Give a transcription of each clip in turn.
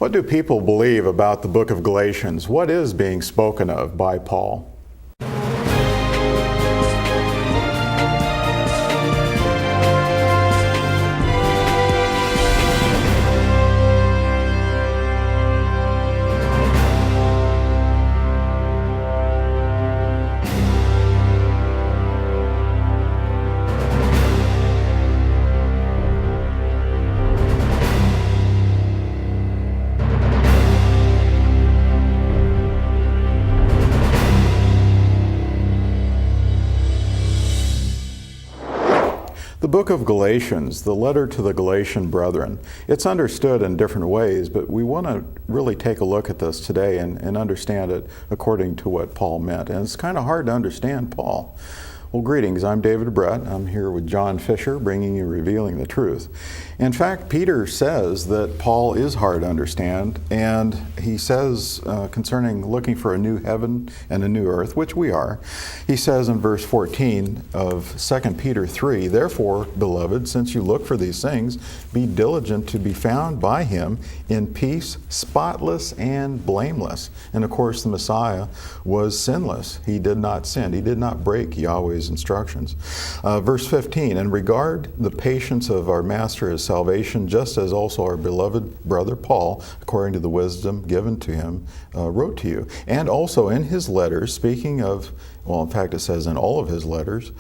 What do people believe about the book of Galatians? What is being spoken of by Paul? The book of Galatians, the letter to the Galatian brethren, it's understood in different ways, but we want to really take a look at this today and understand it according to what Paul meant. And it's kind of hard to understand Paul. Well, greetings. I'm David Brett. I'm here with John Fisher, bringing you Revealing the Truth. In fact, Peter says that Paul is hard to understand, and he says concerning looking for a new heaven and a new earth, which we are, he says in verse 14 of 2 Peter 3, "Therefore, beloved, since you look for these things, be diligent to be found by him in peace, spotless and blameless." And of course, the Messiah was sinless. He did not sin. He did not break Yahweh's instructions. Verse 15, "And regard the patience of our Master as salvation, just as also our beloved brother Paul, according to the wisdom given to him, wrote to you. And also in his letters, speaking of," well, in fact, it says in all of his letters,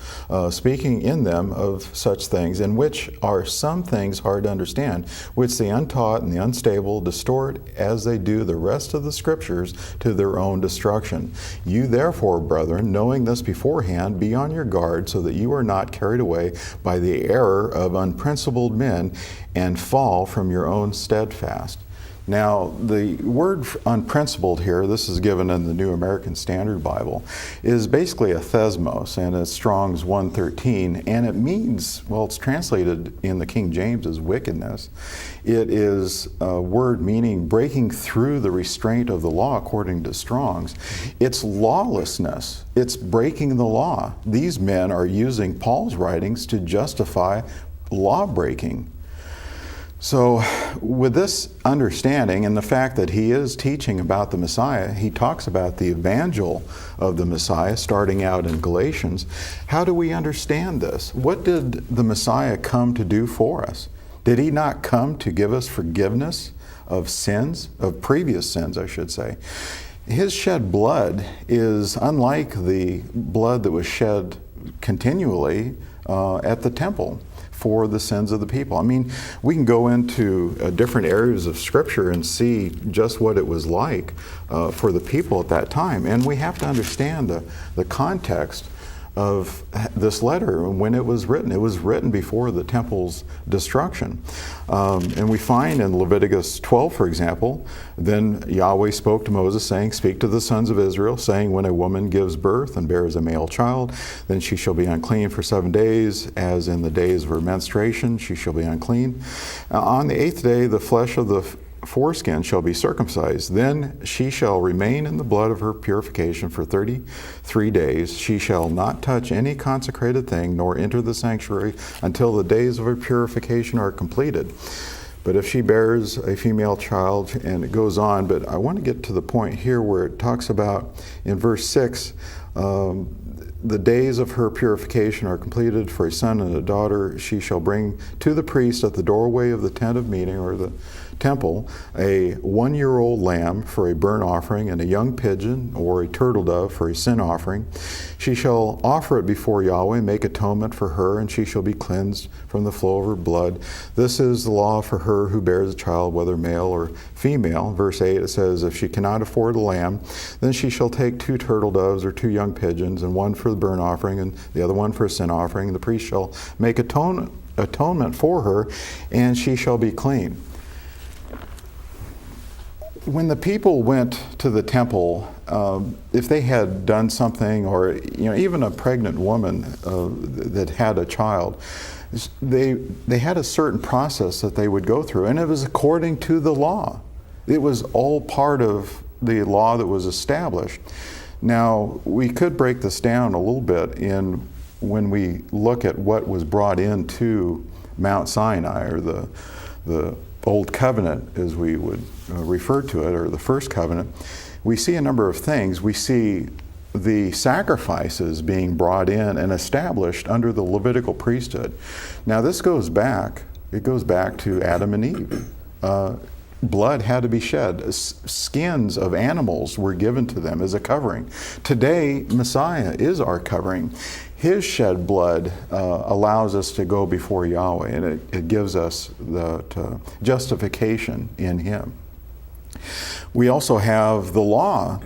"speaking in them of such things, in which are some things hard to understand, which the untaught and the unstable distort as they do the rest of the Scriptures to their own destruction. You therefore, brethren, knowing this beforehand, be on your guard, so that you are not carried away by the error of unprincipled men and fall from your own steadfast." Now, the word unprincipled here, this is given in the New American Standard Bible, is basically a thesmos, and it's Strong's 113, and it means, well, it's translated in the King James as wickedness. It is a word meaning breaking through the restraint of the law, according to Strong's. It's lawlessness. It's breaking the law. These men are using Paul's writings to justify law breaking. So with this understanding and the fact that he is teaching about the Messiah, he talks about the evangel of the Messiah starting out in Galatians. How do we understand this? What did the Messiah come to do for us? Did he not come to give us forgiveness of sins, of previous sins, I should say? His shed blood is unlike the blood that was shed continually at the temple for the sins of the people. I mean, we can go into different areas of Scripture and see just what it was like for the people at that time. And we have to understand the context of this letter when it was written. It was written before the temple's destruction. And we find in Leviticus 12, for example, "Then Yahweh spoke to Moses, saying, Speak to the sons of Israel, saying, When a woman gives birth and bears a male child, then she shall be unclean for 7 days, as in the days of her menstruation she shall be unclean. On the 8th day the flesh of the foreskin shall be circumcised. Then she shall remain in the blood of her purification for 33 days. She shall not touch any consecrated thing, nor enter the sanctuary until the days of her purification are completed. But if she bears a female child," and it goes on, but I want to get to the point here where it talks about in verse 6, "The days of her purification are completed. For a son and a daughter she shall bring to the priest at the doorway of the tent of meeting," or the temple, "a 1-year-old lamb for a burnt offering, and a young pigeon or a turtle dove for a sin offering. She shall offer it before Yahweh, make atonement for her, and she shall be cleansed from the flow of her blood. This is the law for her who bears a child, whether male or female." Verse 8, it says, "If she cannot afford a lamb, then she shall take 2 turtle doves or 2 young pigeons, and one for the burnt offering, and the other one for a sin offering. The priest shall make atonement for her, and she shall be clean." When the people went to the temple, if they had done something, or even a pregnant woman that had a child, they had a certain process that they would go through, and it was according to the law. It was all part of the law that was established. Now, we could break this down a little bit when we look at what was brought into Mount Sinai, or the Old Covenant, as we would refer to it, or the First Covenant, we see a number of things. We see the sacrifices being brought in and established under the Levitical priesthood. Now this goes back to Adam and Eve. Blood had to be shed. Skins of animals were given to them as a covering. Today, Messiah is our covering. His shed blood allows us to go before Yahweh, and it gives us the justification in Him. We also have the law,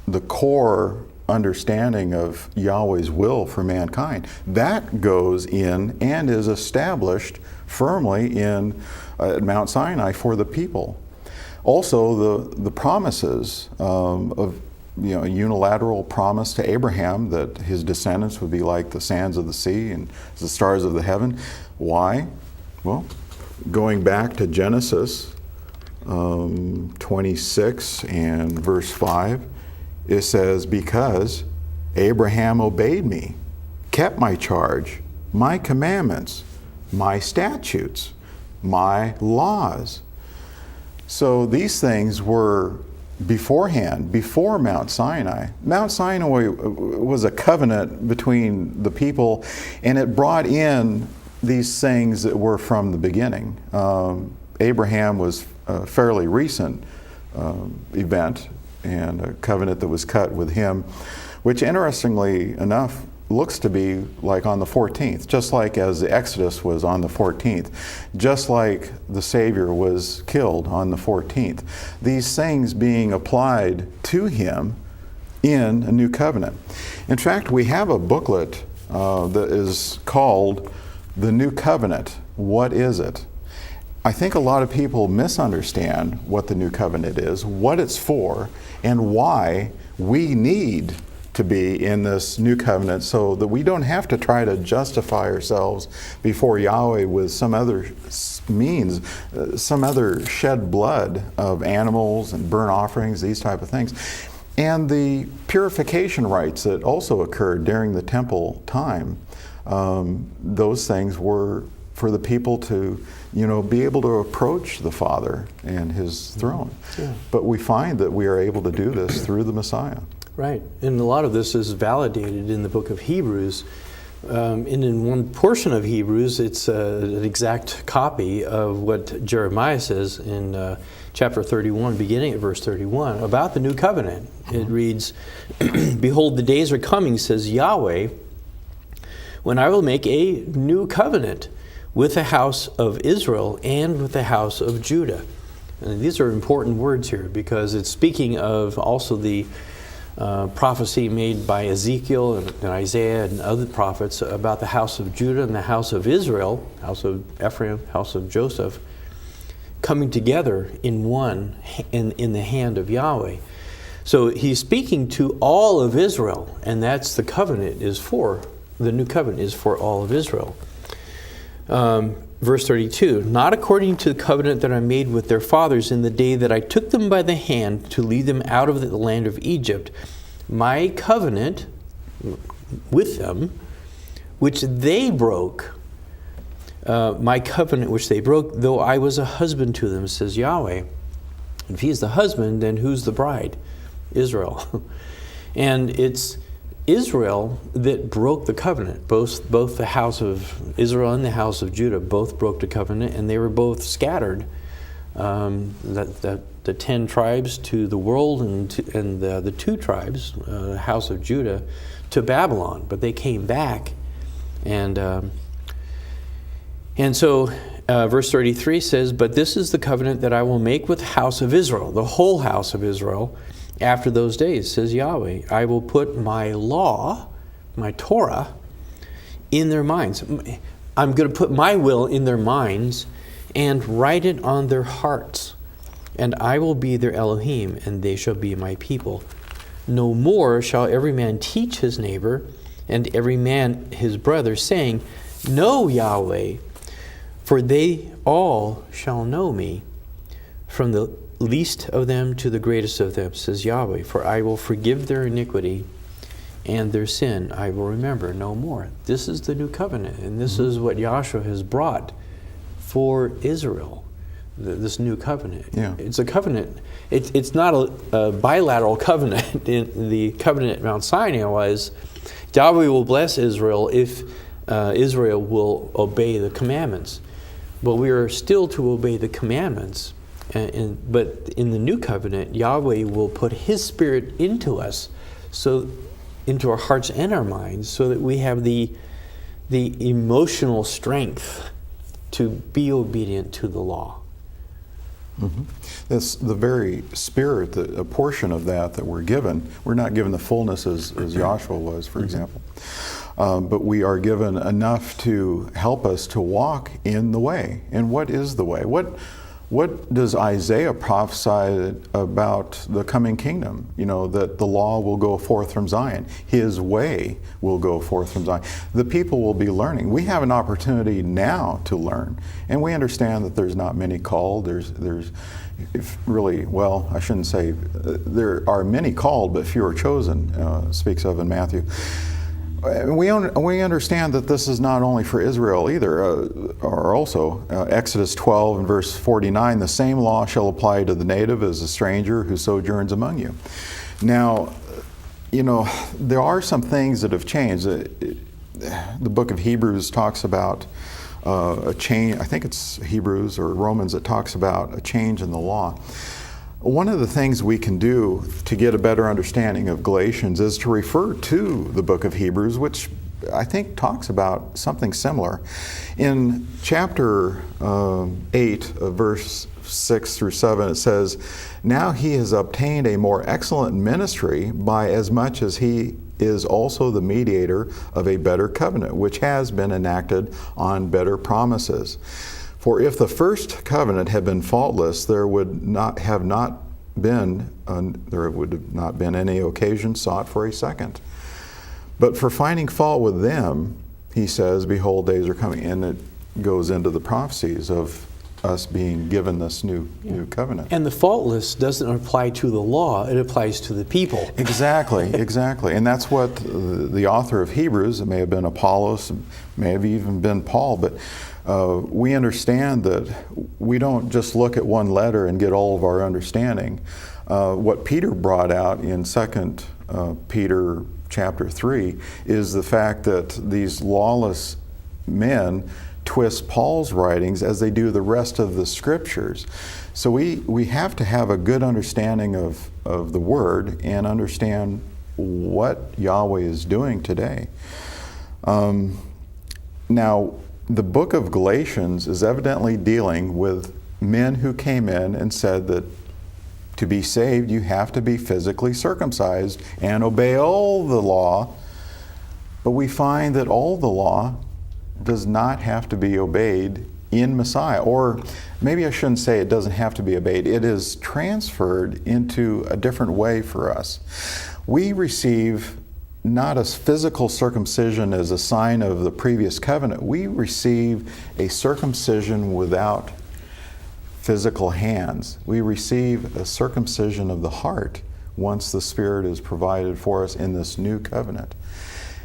the core understanding of Yahweh's will for mankind. That goes in and is established firmly in Mount Sinai for the people. Also, the promises of a unilateral promise to Abraham that his descendants would be like the sands of the sea and the stars of the heaven. Why? Well, going back to Genesis 26 and verse 5, it says, because Abraham obeyed me, kept my charge, my commandments, my statutes, my laws. So these things were beforehand, before Mount Sinai. Mount Sinai was a covenant between the people, and it brought in these things that were from the beginning. Abraham was a fairly recent event, and a covenant that was cut with him, which interestingly enough looks to be like on the 14th, just like as the Exodus was on the 14th, just like the Savior was killed on the 14th. These things being applied to him in a new covenant. In fact, we have a booklet that is called The New Covenant. What is it? I think a lot of people misunderstand what the new covenant is, what it's for, and why we need to be in this new covenant so that we don't have to try to justify ourselves before Yahweh with some other means, some other shed blood of animals and burnt offerings, these type of things. And the purification rites that also occurred during the temple time, those things were for the people to be able to approach the Father and His throne. Yeah. But we find that we are able to do this through the Messiah. Right, and a lot of this is validated in the book of Hebrews. And in one portion of Hebrews, it's an exact copy of what Jeremiah says in chapter 31, beginning at verse 31, about the new covenant. It reads, behold, the days are coming, says Yahweh, when I will make a new covenant with the house of Israel and with the house of Judah. And these are important words here because it's speaking of also the prophecy made by Ezekiel and Isaiah and other prophets about the house of Judah and the house of Israel, house of Ephraim, house of Joseph, coming together in one in the hand of Yahweh. So he's speaking to all of Israel, and that's the covenant is for. The new covenant is for all of Israel. Verse 32, not according to the covenant that I made with their fathers in the day that I took them by the hand to lead them out of the land of Egypt, my covenant with them, which they broke, my covenant which they broke, though I was a husband to them, says Yahweh. If He's the husband, then who's the bride? Israel. And it's Israel that broke the covenant. Both the house of Israel and the house of Judah both broke the covenant, and they were both scattered. The 10 tribes to the world, and the 2 tribes, the house of Judah, to Babylon. But they came back, and so verse 33 says, "But this is the covenant that I will make with the house of Israel, the whole house of Israel." After those days, says Yahweh, I will put my law, my Torah, in their minds. I'm going to put my will in their minds and write it on their hearts. And I will be their Elohim, and they shall be my people. No more shall every man teach his neighbor and every man his brother, saying, Know Yahweh, for they all shall know me, from the least of them to the greatest of them, says Yahweh. For I will forgive their iniquity, and their sin I will remember no more. This is the new covenant, and this is what Yahshua has brought for Israel. this new covenant. Yeah. It's a covenant. It's not a bilateral covenant. In the covenant at Mount Sinai was, Yahweh will bless Israel if Israel will obey the commandments. But we are still to obey the commandments. But in the new covenant, Yahweh will put His Spirit into us, into our hearts and our minds, so that we have the emotional strength to be obedient to the law. Mm-hmm. That's the very spirit, a portion of that we're given. We're not given the fullness as Yahshua was, for example. But we are given enough to help us to walk in the way. And what is the way? What does Isaiah prophesy about the coming kingdom? You know, that the law will go forth from Zion. His way will go forth from Zion. The people will be learning. We have an opportunity now to learn. And we understand that there's not many called. There's really, well, I shouldn't say, there are many called, but few are chosen, speaks of in Matthew. We understand that this is not only for Israel either, or also Exodus 12 and verse 49, the same law shall apply to the native as a stranger who sojourns among you. Now, you know, there are some things that have changed. The book of Hebrews talks about a change. I think it's Hebrews or Romans that talks about a change in the law. One of the things we can do to get a better understanding of Galatians is to refer to the book of Hebrews, which I think talks about something similar. In chapter 8, verse 6 through 7, it says, "Now he has obtained a more excellent ministry by as much as he is also the mediator of a better covenant, which has been enacted on better promises. For if the first covenant had been faultless, there would not have been any occasion sought for a second. But for finding fault with them, he says, behold, days are coming." And it goes into the prophecies of us being given this new covenant. And the faultless doesn't apply to the law, it applies to the people. Exactly. And that's what the author of Hebrews, it may have been Apollos, it may have even been Paul, but we understand that we don't just look at one letter and get all of our understanding. What Peter brought out in 2 Peter chapter 3 is the fact that these lawless men twist Paul's writings as they do the rest of the scriptures. So we have to have a good understanding of the Word and understand what Yahweh is doing today. Now, the book of Galatians is evidently dealing with men who came in and said that to be saved, you have to be physically circumcised and obey all the law. But we find that all the law does not have to be obeyed in Messiah. Or maybe I shouldn't say it doesn't have to be obeyed. It is transferred into a different way for us. We receive not a physical circumcision as a sign of the previous covenant. We receive a circumcision without physical hands. We receive a circumcision of the heart once the Spirit is provided for us in this new covenant.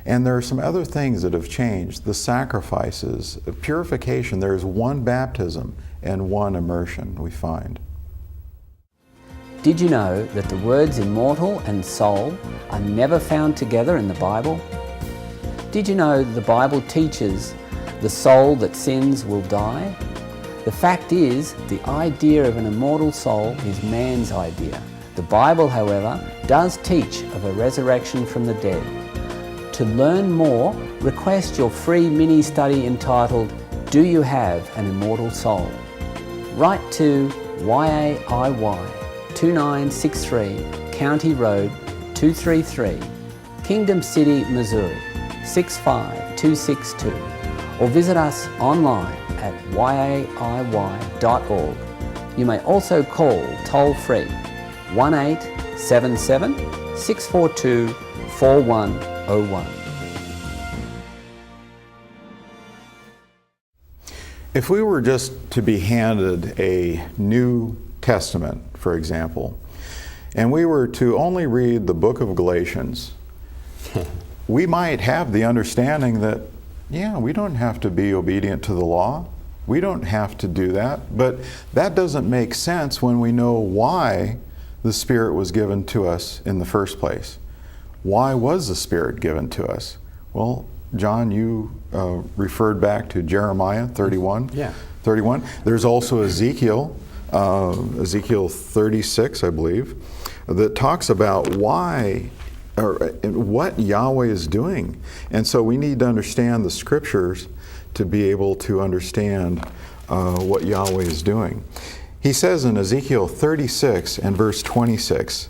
And there are some other things that have changed. The sacrifices, purification, there is one baptism and one immersion, we find. Did you know that the words immortal and soul are never found together in the Bible? Did you know that the Bible teaches the soul that sins will die? The fact is, the idea of an immortal soul is man's idea. The Bible, however, does teach of a resurrection from the dead. To learn more, request your free mini-study entitled, Do You Have an Immortal Soul? Write to YAIY 2963 County Road 233, Kingdom City, Missouri 65262, or visit us online at yaiy.org. You may also call toll-free 1877 642 4101. If we were just to be handed a New Testament, for example, and we were to only read the book of Galatians, we might have the understanding that, yeah, we don't have to be obedient to the law. We don't have to do that, but that doesn't make sense when we know why the Spirit was given to us in the first place. Why was the Spirit given to us? Well, John, you referred back to Jeremiah 31. Yeah. 31. There's also Ezekiel 36, I believe, that talks about why or what Yahweh is doing. And so we need to understand the scriptures to be able to understand what Yahweh is doing. He says in Ezekiel 36 and verse 26,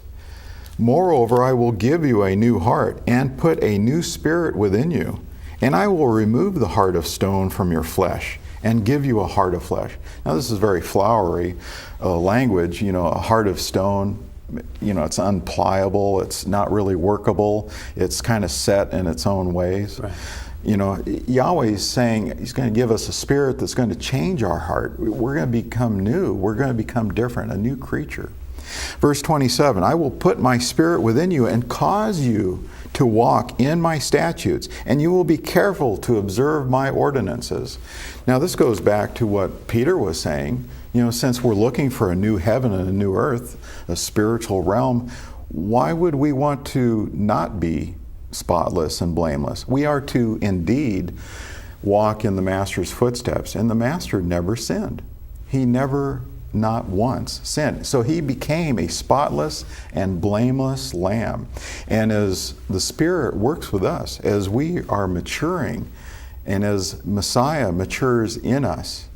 "Moreover, I will give you a new heart and put a new spirit within you, and I will remove the heart of stone from your flesh and give you a heart of flesh." Now this is very flowery language, a heart of stone. It's unpliable, it's not really workable, it's kind of set in its own ways. Right. Yahweh is saying He's going to give us a spirit that's going to change our heart. We're going to become new, we're going to become different, a new creature. Verse 27, "I will put my spirit within you and cause you to walk in my statutes, and you will be careful to observe my ordinances." Now this goes back to what Peter was saying. Since we're looking for a new heaven and a new earth, a spiritual realm, why would we want to not be spotless and blameless? We are to indeed walk in the Master's footsteps, and the Master never sinned. He never, not once, sinned. So He became a spotless and blameless lamb. And as the Spirit works with us, as we are maturing, and as Messiah matures in us,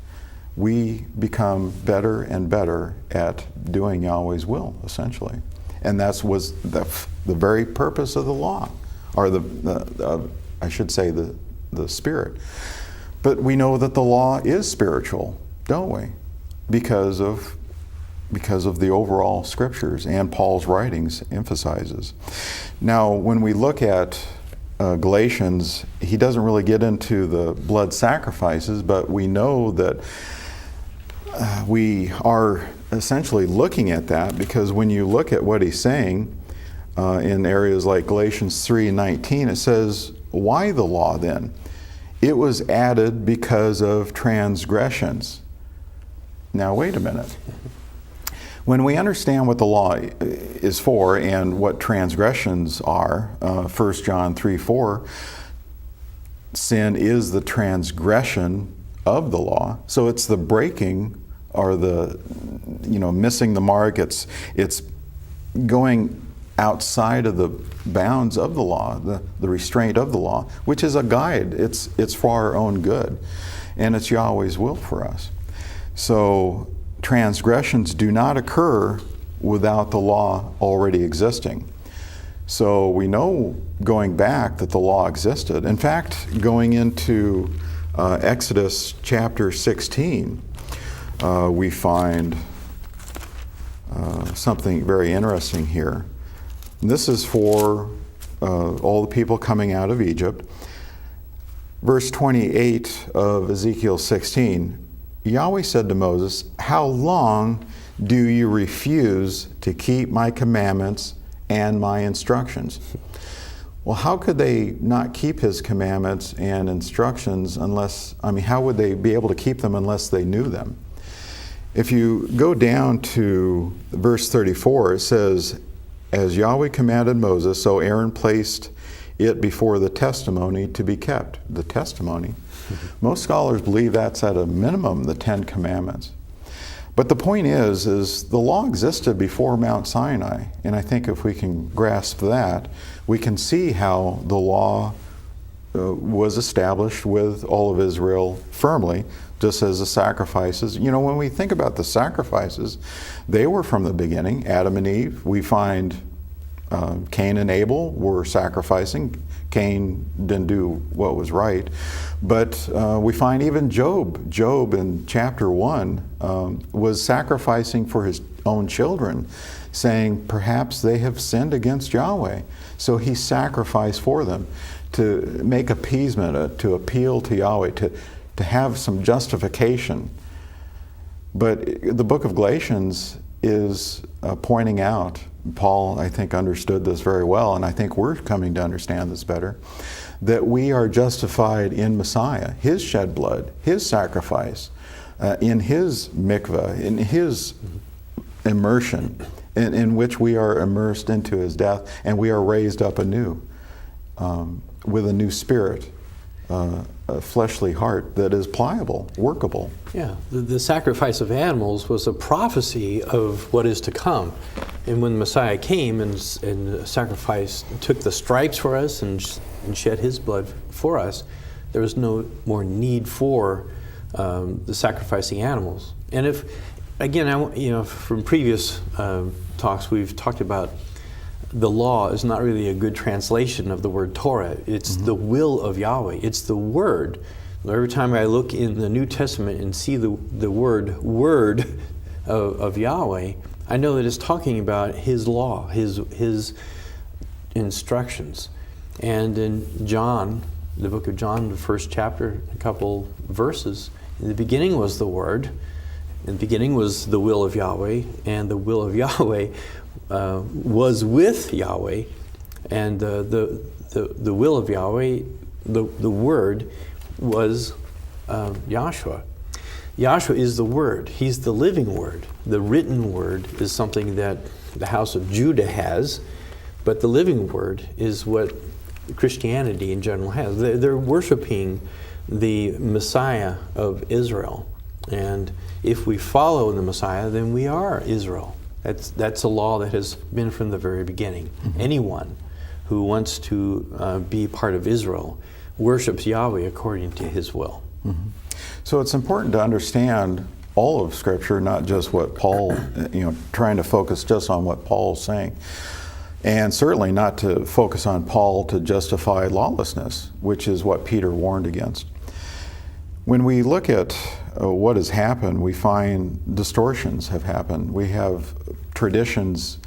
we become better and better at doing Yahweh's will, essentially. And that was the very purpose of the law, or I should say the Spirit. But we know that the law is spiritual, don't we? Because of the overall scriptures, and Paul's writings emphasizes. Now, when we look at Galatians, he doesn't really get into the blood sacrifices, but we know that we are essentially looking at that, because when you look at what he's saying in areas like Galatians 3:19, it says, "Why the law then? It was added because of transgressions." Now wait a minute. When we understand what the law is for and what transgressions are, 1 John 3:4, sin is the transgression of the law. So it's the breaking, or the missing the mark. It's going outside of the bounds of the law, the restraint of the law, which is a guide. It's for our own good, and it's Yahweh's will for us. So transgressions do not occur without the law already existing. So we know going back that the law existed. In fact, going into Exodus chapter 16, we find something very interesting here. And this is for all the people coming out of Egypt. Verse 28 of Ezekiel 16, Yahweh said to Moses, "How long do you refuse to keep my commandments and my instructions?" Well, how could they not keep His commandments and instructions how would they be able to keep them unless they knew them? If you go down to verse 34, it says, "As Yahweh commanded Moses, so Aaron placed it before the testimony to be kept." The testimony. Most scholars believe that's at a minimum the 10 Commandments. But the point is the law existed before Mount Sinai. And I think if we can grasp that, we can see how the law was established with all of Israel firmly, just as the sacrifices. When we think about the sacrifices, they were from the beginning. Adam and Eve, we find Cain and Abel were sacrificing. Cain didn't do what was right. But we find even Job. Job in chapter 1 was sacrificing for his own children, saying perhaps they have sinned against Yahweh. So he sacrificed for them to make appeasement, to appeal to Yahweh, to have some justification. But the book of Galatians is pointing out, Paul, I think, understood this very well, and I think we're coming to understand this better, that we are justified in Messiah, His shed blood, His sacrifice. in His mikveh, in His immersion, in which we are immersed into His death, and we are raised up anew with a new spirit, a fleshly heart that is pliable, workable. Yeah, the sacrifice of animals was a prophecy of what is to come. And when the Messiah came and sacrificed, took the stripes for us and shed His blood for us, there was no more need for the sacrificing animals. And if, again, from previous talks, we've talked about the law is not really a good translation of the word Torah. It's the will of Yahweh. It's the word. Every time I look in the New Testament and see the word of Yahweh, I know that it's talking about His law, His instructions. And in John, the book of John, the first chapter, a couple verses, in the beginning was the Word, in the beginning was the will of Yahweh, and the will of Yahweh was with Yahweh, and the will of Yahweh, the Word, was Yahshua. Yahshua is the Word. He's the living Word. The written Word is something that the house of Judah has, but the living Word is what Christianity in general has. They're worshiping the Messiah of Israel. And if we follow the Messiah, then we are Israel. That's a law that has been from the very beginning. Anyone who wants to be part of Israel worships Yahweh according to His will. So it's important to understand all of Scripture, not just what Paul, trying to focus just on what Paul's saying. And certainly not to focus on Paul to justify lawlessness, which is what Peter warned against. When we look at what has happened, we find distortions have happened. We have traditions,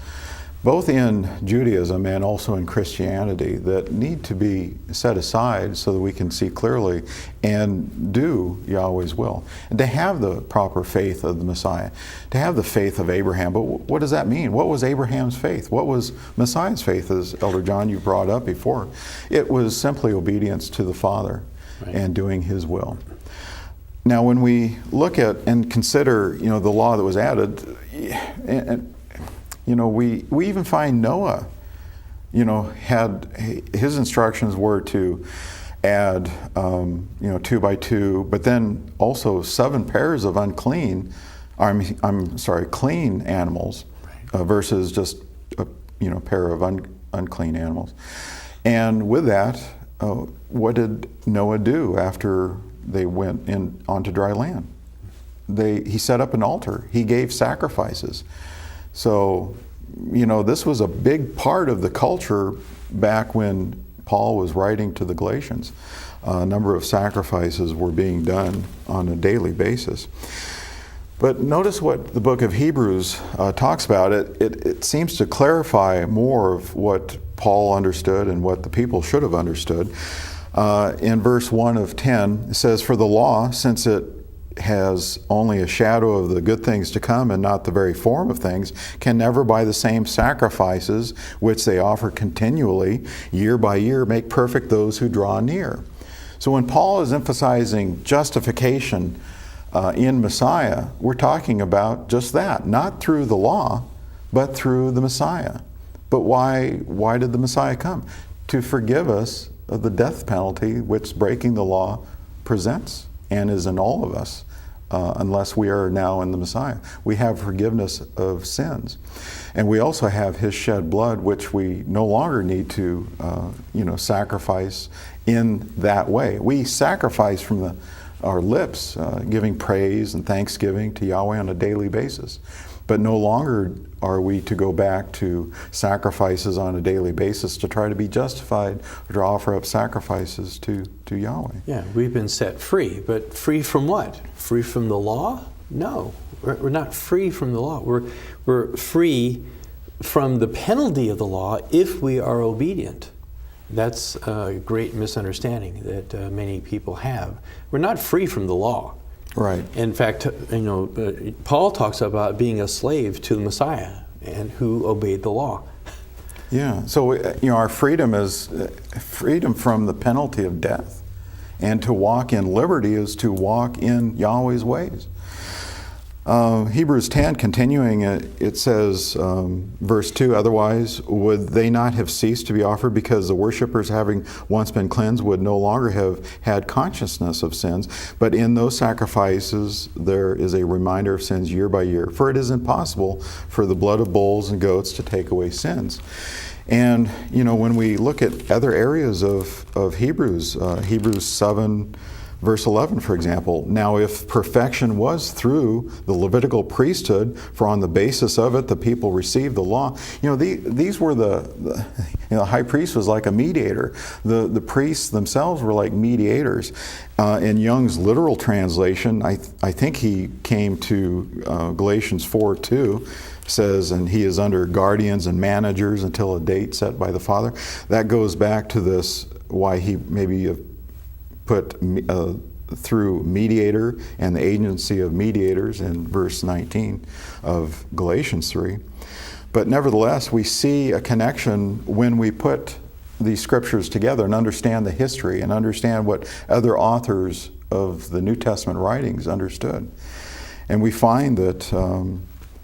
both in Judaism and also in Christianity, that need to be set aside so that we can see clearly and do Yahweh's will. And to have the proper faith of the Messiah, to have the faith of Abraham. But what does that mean? What was Abraham's faith? What was Messiah's faith, as Elder John, you brought up before? It was simply obedience to the Father and doing His will. Now, when we look at and consider, the law that was added, we even find Noah, had his instructions were to add, 2 by 2, but then also 7 pairs of clean animals versus just a pair of unclean animals. And with that, what did Noah do after they went onto dry land? He set up an altar. He gave sacrifices. So, this was a big part of the culture back when Paul was writing to the Galatians. A number of sacrifices were being done on a daily basis. But notice what the book of Hebrews talks about. It seems to clarify more of what Paul understood and what the people should have understood. In verse 1 of 10, it says, "For the law, since it has only a shadow of the good things to come and not the very form of things, can never by the same sacrifices which they offer continually, year by year, make perfect those who draw near." So when Paul is emphasizing justification in Messiah, we're talking about just that, not through the law, but through the Messiah. But why did the Messiah come? To forgive us of the death penalty which breaking the law presents and is in all of us, unless we are now in the Messiah. We have forgiveness of sins. And we also have His shed blood, which we no longer need to sacrifice in that way. We sacrifice from our lips, giving praise and thanksgiving to Yahweh on a daily basis. But no longer are we to go back to sacrifices on a daily basis to try to be justified or to offer up sacrifices to Yahweh. Yeah, we've been set free, but free from what? Free from the law? No, we're not free from the law. We're free from the penalty of the law if we are obedient. That's a great misunderstanding that many people have. We're not free from the law. Right. In fact, Paul talks about being a slave to the Messiah and who obeyed the law. Yeah. So, our freedom is freedom from the penalty of death. And to walk in liberty is to walk in Yahweh's ways. Hebrews 10, continuing, it says, verse 2, otherwise would they not have ceased to be offered, because the worshippers, having once been cleansed, would no longer have had consciousness of sins. But in those sacrifices there is a reminder of sins year by year. For it is impossible for the blood of bulls and goats to take away sins. And, when we look at other areas of Hebrews, Hebrews 7, Verse 11, for example, now if perfection was through the Levitical priesthood, for on the basis of it the people received the law. These were the high priest was like a mediator. The priests themselves were like mediators. In Young's literal translation, I think he came to Galatians 4:2, says, and he is under guardians and managers until a date set by the Father. That goes back to this, why he maybe put through mediator and the agency of mediators in verse 19 of Galatians 3. But nevertheless, we see a connection when we put these scriptures together and understand the history and understand what other authors of the New Testament writings understood. And we find that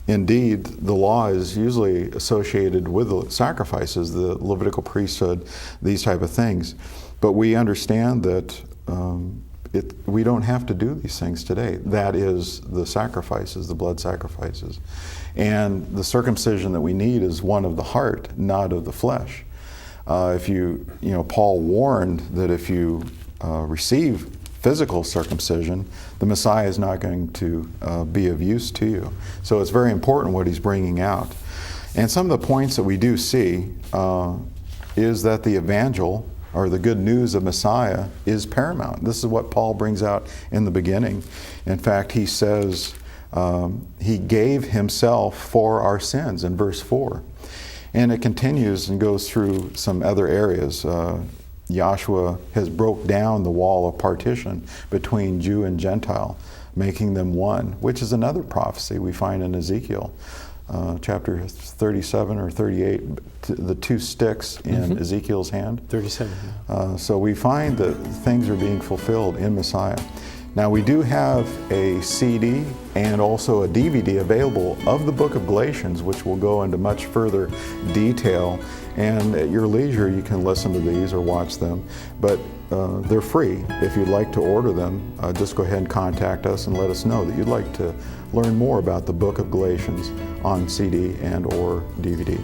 indeed the law is usually associated with the sacrifices, the Levitical priesthood, these type of things. But we understand that we don't have to do these things today. That is the sacrifices, the blood sacrifices. And the circumcision that we need is one of the heart, not of the flesh. Paul warned that if you receive physical circumcision, the Messiah is not going to be of use to you. So it's very important what he's bringing out. And some of the points that we do see is that the evangel, or the good news of Messiah, is paramount. This is what Paul brings out in the beginning. In fact, he says he gave himself for our sins in verse 4. And it continues and goes through some other areas. Yahshua has broke down the wall of partition between Jew and Gentile, making them one, which is another prophecy we find in Ezekiel. Chapter 37 or 38, the two sticks in Ezekiel's hand. 37. So we find that things are being fulfilled in Messiah. Now we do have a CD and also a DVD available of the Book of Galatians, which will go into much further detail. And at your leisure, you can listen to these or watch them. But they're free. If you'd like to order them, just go ahead and contact us and let us know that you'd like to learn more about the Book of Galatians on CD and or DVD.